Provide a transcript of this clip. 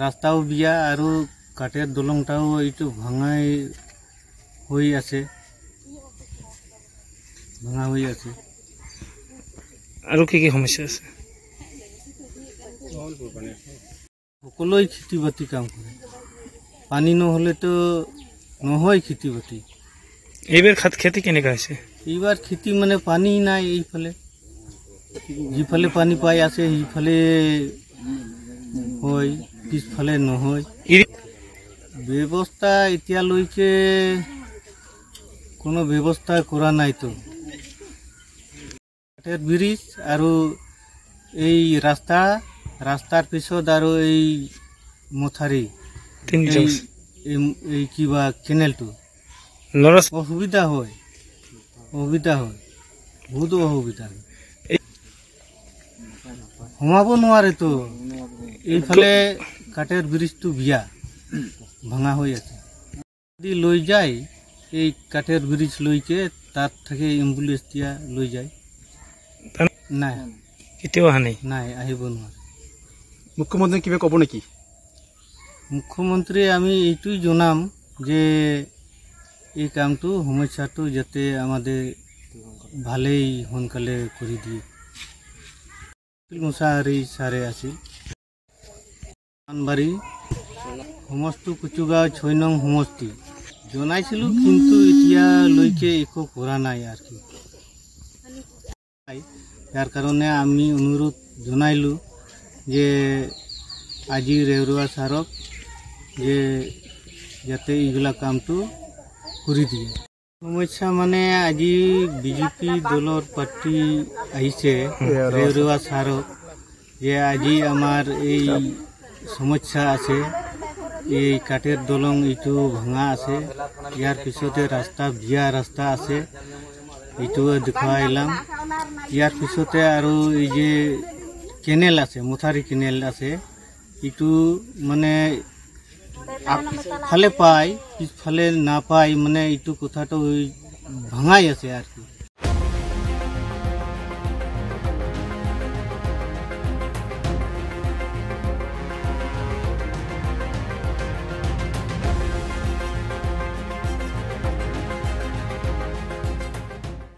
ৰাস্তাও বিয়া আৰ কাঠেৰ দলংটাও এইটু ভাঙা হয়ে আছে আৰু কি কি সমস্যা আছে? সকলোই খেতি বাতি কাম কৰে, পানি নহলে তো নহয় খেতি বাতি। এইবাৰ খেতি কেনেকা হৈছে? এইবার খেতি মানে পানি নাই, এইফালে যিফালে পানি পাই আছে সেইফালে হয়, পিছফালে নহয়। ব্যৱস্থা এতিয়ালৈকে কোনো ব্যৱস্থা কৰা নাই। তো কাঠের ব্রিজ আর এই রাস্তার পিছত আর এই মথারি এই কিবা কেনেলটো অসুবিধা হয় বহুত অসুবিধা হয়। সোমাব নোৱাৰে তো, এইফালে কাঠের ব্রিজটো বিয়া ভাঙা হয়ে আছে। যদি লৈ যায় এই কাঠের ব্রিজ লৈকে, তার থেকে এম্বুলেন্স দিয়া লৈ যায়। নাই কেতিয়াও অহা নাই, আহিব নোৱাৰে। মুখ্যমন্ত্রী কিবা কব নেকি? মুখ্যমন্ত্রী আমি এইটুই জনাম যে এই কামটো সমস্যাটো যাতে আমাদের ভালেই সোনকালে কৰি দিয়ে। মুছাহাৰী ছাৰে আছিল বাৰী সমষ্টি কুচুগাঁও 6 নং সমষ্টি জনাইছিলো, কিন্তু এতিয়ালৈকে একো কৰা নাই আর কি। যার কারণে আমি অনুরোধ জানাইলো যে আজি রেউরুয়া সারক যে যাতে এইগুলা কামটো করে দিয়ে। সমস্যা মানে আজি বিজেপি দলর প্রার্থী আহিছে রেউরুয়া সারক, যে আজি আমার এই সমস্যা আছে, এই কাঠের দলং এইটো ভাঙা আছে, ইয়ার পিছতে রাস্তা বিয়া রাস্তা আছে, এইটো দেখাইলাম। ইয়ার পিছতে আৰু এই যে কেনেল আছে, মথারি কেনেল আছে, এইটো মানে আগফালে পাই পিছফালে না পাই, মানে এইটো কথাটো ভাঙাই আছে আর কি।